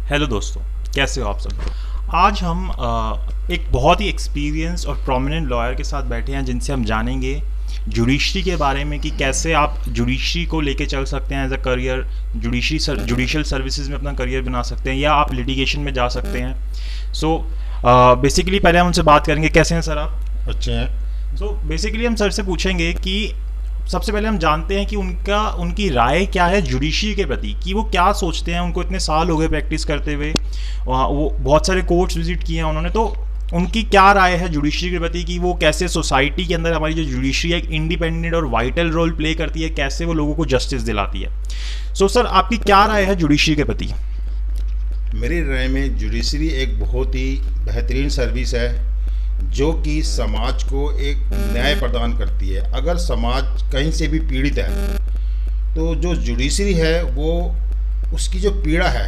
Hello दोस्तों, कैसे हो आप सब। आज हम एक बहुत ही एक्सपीरियंस और प्रोमिनेंट लॉयर के साथ बैठे हैं जिनसे हम जानेंगे जुडिशरी के बारे में कि कैसे आप जुडिशरी को लेके चल सकते हैं as a career. Judicial services में अपना करियर बना सकते हैं या आप लिटिगेशन में जा सकते हैं। सो बेसिकली पहले हम उनसे बात करेंगे। कैसे हैं सर आप? अच्छे हैं। सो बेसिकली हम सर से पूछेंगे कि सबसे पहले हम जानते हैं कि उनकी राय क्या है जुडिशरी के प्रति, कि वो क्या सोचते हैं। उनको इतने साल हो गए प्रैक्टिस करते हुए, वहाँ वो बहुत सारे कोर्ट्स विजिट किए हैं उन्होंने, तो उनकी क्या राय है जुडिशरी के प्रति कि वो कैसे सोसाइटी के अंदर हमारी जो जुडिशरी है एक इंडिपेंडेंट और वाइटल रोल प्ले करती है, कैसे वो लोगों को जस्टिस दिलाती है। सो सर, आपकी क्या राय है जुडिशरी के प्रति? मेरी राय में जुडिशरी एक बहुत ही बेहतरीन सर्विस है जो कि समाज को एक न्याय प्रदान करती है। अगर समाज कहीं से भी पीड़ित है तो जो जुडिशरी है वो उसकी जो पीड़ा है,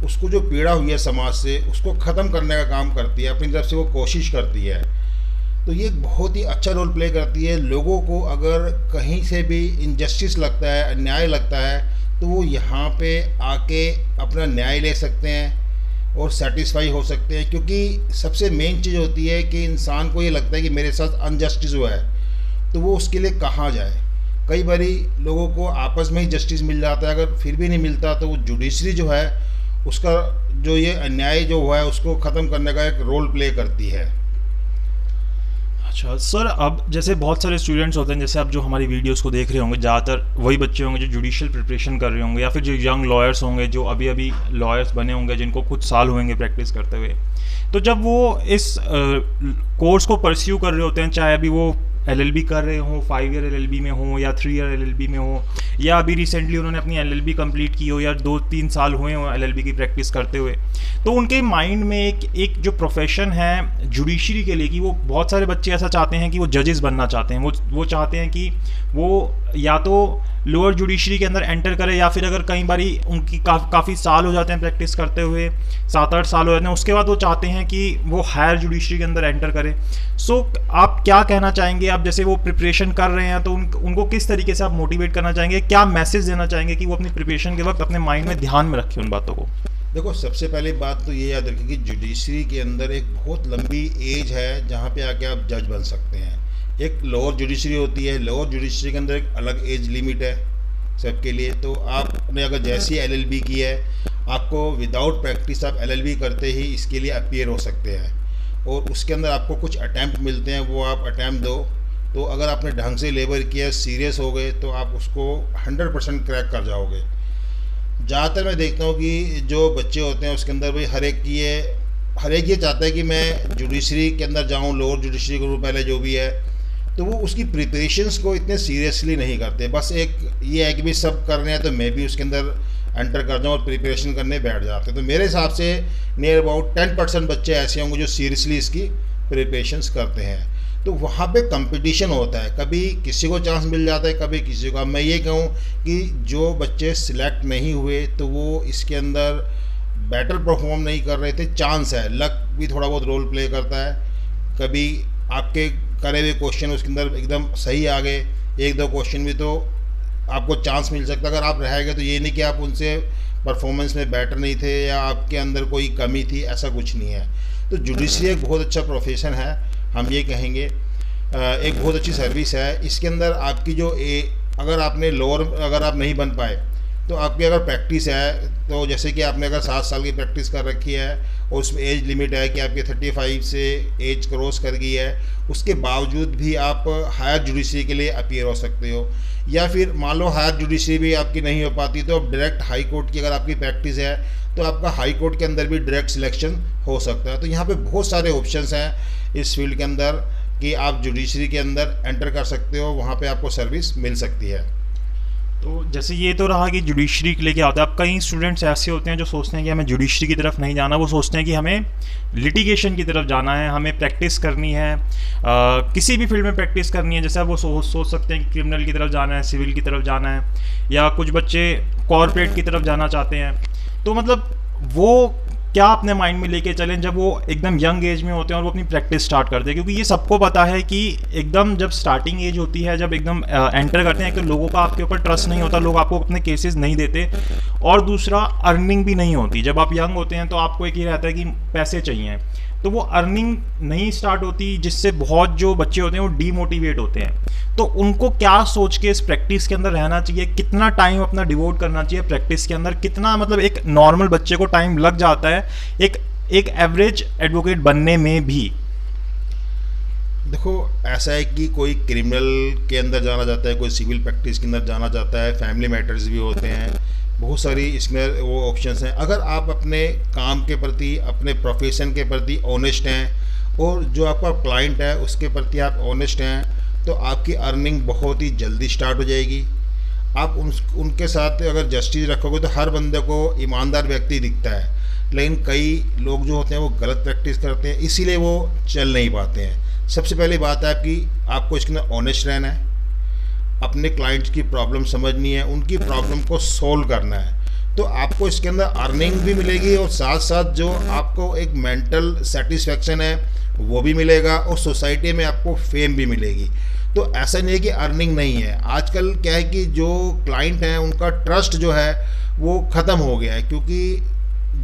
उसको जो पीड़ा हुई है समाज से, उसको ख़त्म करने का काम करती है। अपनी तरफ से वो कोशिश करती है। तो ये एक बहुत ही अच्छा रोल प्ले करती है। लोगों को अगर कहीं से भी इनजस्टिस लगता है, अन्याय लगता है, तो वो यहाँ पे आके अपना न्याय ले सकते हैं और सेटिस्फाई हो सकते हैं। क्योंकि सबसे मेन चीज़ होती है कि इंसान को ये लगता है कि मेरे साथ अनजस्टिस हुआ है, तो वो उसके लिए कहाँ जाए। कई बारी लोगों को आपस में ही जस्टिस मिल जाता है, अगर फिर भी नहीं मिलता तो वो जुडिशरी जो है उसका जो ये अन्याय जो हुआ है उसको ख़त्म करने का एक रोल प्ले करती है। अच्छा सर, अब जैसे बहुत सारे स्टूडेंट्स होते हैं, जैसे आप जो हमारी वीडियोस को देख रहे होंगे, ज़्यादातर वही बच्चे होंगे जो जुडिशियल प्रिपरेशन कर रहे होंगे, या फिर जो यंग लॉयर्स होंगे जो अभी अभी लॉयर्स बने होंगे, जिनको कुछ साल होंगे प्रैक्टिस करते हुए। तो जब वो इस कोर्स को परस्यू कर रहे होते हैं, चाहे अभी वो एलएलबी कर रहे हो, 5 ईयर एलएलबी में हो या 3 ईयर एलएलबी में हो, या अभी रिसेंटली उन्होंने अपनी एलएलबी कंप्लीट की हो या 2-3 साल हुए हो एलएलबी की प्रैक्टिस करते हुए, तो उनके माइंड में एक जो प्रोफेशन है जुडिशरी के लिए, कि वो बहुत सारे बच्चे ऐसा चाहते हैं कि वो जजेस बनना चाहते हैं। वो चाहते हैं कि वो या तो लोअर जुडिशरी के अंदर एंटर करे, या फिर अगर कई बारी उनकी काफ़ी साल हो जाते हैं प्रैक्टिस करते हुए, 7-8 साल हो जाते हैं, उसके बाद वो चाहते हैं कि वो हायर जुडिशरी के अंदर एंटर करें। सो आप क्या कहना चाहेंगे? आप जैसे वो प्रिपरेशन कर रहे हैं तो उनको किस तरीके से आप मोटिवेट करना चाहेंगे, क्या मैसेज देना चाहेंगे कि वो अपनी प्रिपरेशन के वक्त अपने माइंड में ध्यान में रखें उन बातों को? देखो, सबसे पहले बात तो ये याद रखिए कि जुडिशरी के अंदर एक बहुत लंबी एज है जहाँ पे आके आप जज बन सकते हैं। एक लोअर जुडिशरी होती है, लोअर जुडिशरी के अंदर एक अलग एज लिमिट है सबके लिए। तो आपने अगर जैसी एलएलबी की है, आपको विदाउट प्रैक्टिस आप एलएलबी करते ही इसके लिए अपीयर हो सकते हैं, और उसके अंदर आपको कुछ अटैम्प्ट मिलते हैं, वो आप अटैम्प्ट दो। तो अगर आपने ढंग से लेबर किया, सीरियस हो गए, तो आप उसको 100% क्रैक कर जाओगे। ज़्यादातर मैं देखता हूँ कि जो बच्चे होते हैं उसके अंदर भाई हर एक ये चाहता है कि मैं जुडिशरी के अंदर जाऊँ, लोअर जुडिशरी करूँ पहले जो भी है, तो वो उसकी प्रिपरेशंस को इतने सीरियसली नहीं करते। बस एक ये है कि भाई सब कर रहे हैं तो मैं भी उसके अंदर एंटर कर जाऊँ और प्रिपरेशन करने बैठ जाते हैं। तो मेरे हिसाब से नियर अबाउट 10% बच्चे ऐसे होंगे जो सीरियसली इसकी प्रिपरेशंस करते हैं। तो वहाँ पे कंपटीशन होता है, कभी किसी को चांस मिल जाता है, कभी किसी को। मैं ये कहूँ कि जो बच्चे सिलेक्ट नहीं हुए तो वो इसके अंदर बेटर परफॉर्म नहीं कर रहे थे। चांस है, लक भी थोड़ा बहुत रोल प्ले करता है। कभी आपके करे हुए क्वेश्चन उसके अंदर एकदम सही आ गए, 1-2 क्वेश्चन भी, तो आपको चांस मिल सकता है। अगर आप रह गए तो ये नहीं कि आप उनसे परफॉर्मेंस में बेटर नहीं थे या आपके अंदर कोई कमी थी, ऐसा कुछ नहीं है। तो जुडिशरी एक बहुत अच्छा प्रोफेशन है, हम ये कहेंगे एक बहुत अच्छी सर्विस है। इसके अंदर आपकी जो अगर आपने अगर आप नहीं बन पाए तो आपकी अगर प्रैक्टिस है, तो जैसे कि आपने अगर 7 साल की प्रैक्टिस कर रखी है और उसमें एज लिमिट है कि आपके 35 से एज क्रॉस कर गई है, उसके बावजूद भी आप हायर जुडिशरी के लिए अपीयर हो सकते हो। या फिर मान लो हायर जुडिशरी भी आपकी नहीं हो पाती तो आप डायरेक्ट हाई कोर्ट की अगर आपकी प्रैक्टिस है तो आपका हाई कोर्ट के अंदर भी डायरेक्ट सिलेक्शन हो सकता है। तो यहाँ पे बहुत सारे ऑप्शंस हैं इस फील्ड के अंदर कि आप जुडिशरी के अंदर एंटर कर सकते हो, वहाँ पे आपको सर्विस मिल सकती है। तो जैसे ये तो रहा कि जुडिशरी के लिए क्या होता है। अब कई स्टूडेंट्स ऐसे होते हैं जो सोचते हैं कि हमें जुडिशरी की तरफ नहीं जाना, वो सोचते हैं कि हमें लिटिगेशन की तरफ जाना है, हमें प्रैक्टिस करनी है, किसी भी फील्ड में प्रैक्टिस करनी है। जैसे अब वो सोच सकते हैं कि क्रिमिनल की तरफ जाना है, सिविल की तरफ जाना है, या कुछ बच्चे कॉर्पोरेट की तरफ जाना चाहते हैं। तो मतलब वो क्या अपने माइंड में लेके चलें जब वो एकदम यंग एज में होते हैं और वो अपनी प्रैक्टिस स्टार्ट करते हैं? क्योंकि ये सबको पता है कि एकदम जब स्टार्टिंग एज होती है, जब एकदम एंटर करते हैं, कि लोगों का आपके ऊपर ट्रस्ट नहीं होता, लोग आपको अपने केसेस नहीं देते, और दूसरा अर्निंग भी नहीं होती। जब आप यंग होते हैं तो आपको एक ही रहता है कि पैसे चाहिए, तो वो अर्निंग नहीं स्टार्ट होती, जिससे बहुत जो बच्चे होते हैं वो डीमोटिवेट होते हैं। तो उनको क्या सोच के इस प्रैक्टिस के अंदर रहना चाहिए, कितना टाइम अपना डिवोट करना चाहिए प्रैक्टिस के अंदर, कितना मतलब एक नॉर्मल बच्चे को टाइम लग जाता है एक एवरेज एडवोकेट बनने में भी? देखो, ऐसा है कि कोई क्रिमिनल के अंदर जाना चाहता है, कोई सिविल प्रैक्टिस के अंदर जाना चाहता है, फैमिली मैटर्स भी होते हैं, बहुत सारी इसमें वो ऑप्शंस हैं। अगर आप अपने काम के प्रति, अपने प्रोफेशन के प्रति ऑनेस्ट हैं और जो आपका क्लाइंट है उसके प्रति आप ऑनेस्ट हैं, तो आपकी अर्निंग बहुत ही जल्दी स्टार्ट हो जाएगी। आप उनके साथ अगर जस्टिस रखोगे तो हर बंदे को ईमानदार व्यक्ति दिखता है, लेकिन कई लोग जो होते हैं वो गलत प्रैक्टिस करते हैं, इसीलिए वो चल नहीं पाते हैं। सबसे पहली बात है कि आपको इसके अंदर ऑनेस्ट रहना है, अपने क्लाइंट्स की प्रॉब्लम समझनी है, उनकी प्रॉब्लम को सोल्व करना है, तो आपको इसके अंदर अर्निंग भी मिलेगी और साथ साथ जो आपको एक मेंटल सेटिस्फेक्शन है वो भी मिलेगा और सोसाइटी में आपको फेम भी मिलेगी। तो ऐसा नहीं है कि अर्निंग नहीं है। आजकल क्या है कि जो क्लाइंट हैं उनका ट्रस्ट जो है वो ख़त्म हो गया है, क्योंकि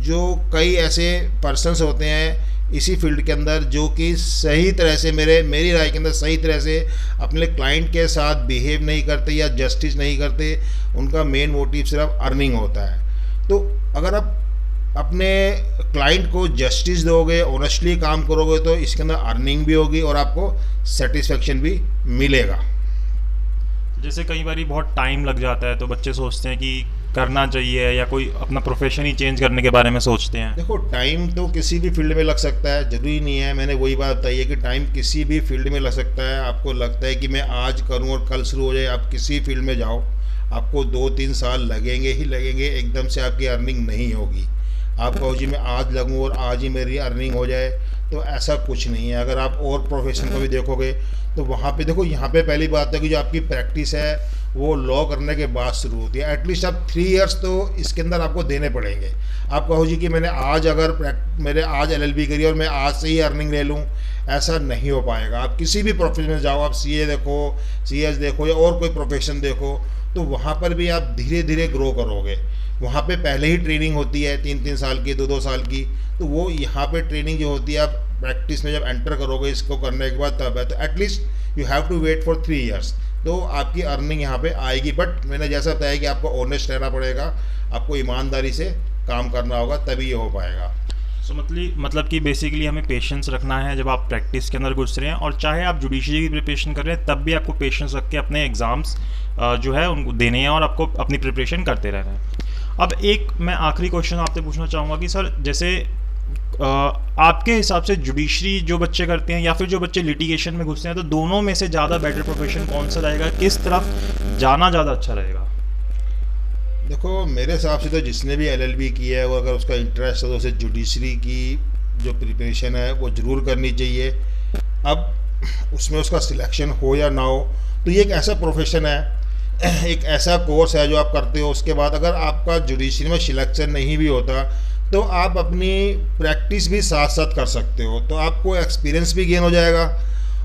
जो कई ऐसे पर्सन्स होते हैं इसी फील्ड के अंदर जो कि सही तरह से मेरी राय के अंदर सही तरह से अपने क्लाइंट के साथ बिहेव नहीं करते या जस्टिस नहीं करते, उनका मेन मोटिव सिर्फ अर्निंग होता है। तो अगर आप अपने क्लाइंट को जस्टिस दोगे, ऑनेस्टली काम करोगे, तो इसके अंदर अर्निंग भी होगी और आपको सेटिस्फेक्शन भी मिलेगा। जैसे कई बार बहुत टाइम लग जाता है तो बच्चे सोचते हैं कि करना चाहिए, या कोई अपना प्रोफेशन ही चेंज करने के बारे में सोचते हैं। देखो, टाइम तो किसी भी फील्ड में लग सकता है, ज़रूरी नहीं है, मैंने वही बात बताई है कि टाइम किसी भी फील्ड में लग सकता है। आपको लगता है कि मैं आज करूं और कल शुरू हो जाए, आप किसी फील्ड में जाओ, आपको 2-3 साल लगेंगे ही लगेंगे, एकदम से आपकी अर्निंग नहीं होगी। आप कहो जी मैं आज लगूँ और आज ही मेरी अर्निंग हो जाए, तो ऐसा कुछ नहीं है। अगर आप और प्रोफेशन को भी देखोगे तो वहाँ पे देखो, यहाँ पे पहली बात है कि जो आपकी प्रैक्टिस है वो लॉ करने के बाद शुरू होती है। एटलीस्ट आप 3 इयर्स तो इसके अंदर आपको देने पड़ेंगे। आप कहो जी कि मैंने आज मैंने आज LLB करी और मैं आज से ही अर्निंग ले लूँ, ऐसा नहीं हो पाएगा। आप किसी भी प्रोफेशन में जाओ, आप CA देखो, CS देखो या और कोई प्रोफेशन देखो, तो वहाँ पर भी आप धीरे धीरे ग्रो करोगे। वहाँ पे पहले ही ट्रेनिंग होती है 3-3 साल की, 2-2 साल की, तो वो यहाँ पे ट्रेनिंग जो होती है आप प्रैक्टिस में जब एंटर करोगे इसको करने के बाद तब है। तो at least you have to wait for 3 years, तो आपकी अर्निंग यहाँ पे आएगी। बट मैंने जैसा बताया कि आपको ऑनेस्ट रहना पड़ेगा, आपको ईमानदारी से काम करना होगा, तभी ये हो पाएगा। सो मतलब कि बेसिकली हमें पेशेंस रखना है जब आप प्रैक्टिस के अंदर घुस रहे हैं, और चाहे आप जुडिशरी की प्रिपरेशन कर रहे हैं तब भी आपको पेशेंस रख के अपने एग्ज़ाम्स जो है उनको देने हैं और आपको अपनी प्रिपरेशन करते रहना है। अब एक मैं आखिरी क्वेश्चन आपसे पूछना चाहूँगा कि सर, जैसे आपके हिसाब से जुडिशरी जो बच्चे करते हैं या फिर जो बच्चे लिटिगेशन में घुसते हैं, तो दोनों में से ज़्यादा बेटर प्रोफेशन कौन सा रहेगा, किस तरफ जाना ज़्यादा अच्छा रहेगा? देखो, मेरे हिसाब से तो जिसने भी LLB की है वो अगर उसका इंटरेस्ट है तो उसे जुडिशरी की जो प्रिपरेशन है वो ज़रूर करनी चाहिए। अब उसमें उसका सिलेक्शन हो या ना हो, तो ये एक ऐसा प्रोफेशन है, एक ऐसा कोर्स है जो आप करते हो। उसके बाद अगर आपका जुडिशरी में सिलेक्शन नहीं भी होता तो आप अपनी प्रैक्टिस भी साथ साथ कर सकते हो, तो आपको एक्सपीरियंस भी गेन हो जाएगा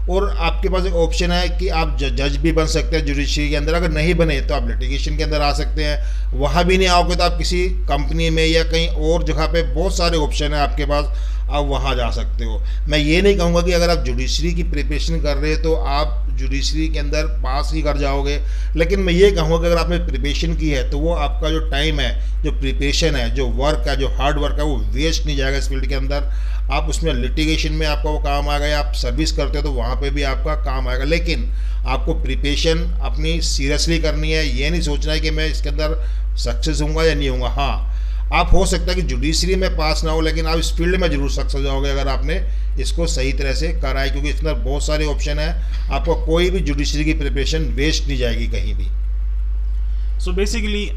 और आपके पास एक ऑप्शन है कि आप जज भी बन सकते हैं जुडिशरी के अंदर। अगर नहीं बने तो आप लिटिगेशन के अंदर आ सकते हैं। वहाँ भी नहीं आओगे तो आप किसी कंपनी में या कहीं और जगह पे बहुत सारे ऑप्शन है आपके पास, आप वहाँ जा सकते हो। मैं ये नहीं कहूँगा कि अगर आप जुडिशरी की प्रिपरेशन कर रहे हो तो आप जुडिशरी के अंदर पास ही कर जाओगे, लेकिन मैं ये कहूँगा कि अगर आपने प्रिपरेशन की है तो वो आपका जो टाइम है, जो प्रिपरेशन है, जो वर्क है, जो हार्ड वर्क है, वो वेस्ट नहीं जाएगा इस फील्ड के अंदर। आप उसमें लिटिगेशन में आपका वो काम आएगा, या आप सर्विस करते हो तो वहाँ पे भी आपका काम आएगा, लेकिन आपको प्रिपरेशन अपनी सीरियसली करनी है। ये नहीं सोचना है कि मैं इसके अंदर सक्सेस होऊंगा या नहीं होऊंगा। हाँ, आप हो सकता है कि जुडिशरी में पास ना हो, लेकिन आप इस फील्ड में जरूर सक्सेस हो जाओगे अगर आपने इसको सही तरह से करा है, क्योंकि इसके अंदर बहुत सारे ऑप्शन है। आपको कोई भी जुडिशरी की प्रिपरेशन वेस्ट नहीं जाएगी कहीं भी। सो बेसिकली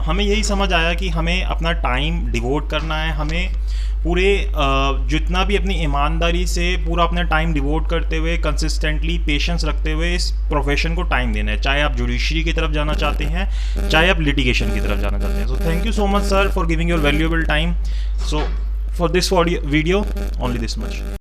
हमें यही समझ आया कि हमें अपना टाइम डिवोट करना है, हमें पूरे जितना भी अपनी ईमानदारी से पूरा अपना टाइम डिवोट करते हुए कंसिस्टेंटली पेशेंस रखते हुए इस प्रोफेशन को टाइम देना है, चाहे आप जुडिशरी की तरफ जाना चाहते हैं, चाहे आप लिटिगेशन की तरफ जाना चाहते हैं। So thank you so much sir for giving your valuable time. So for this video, only this much.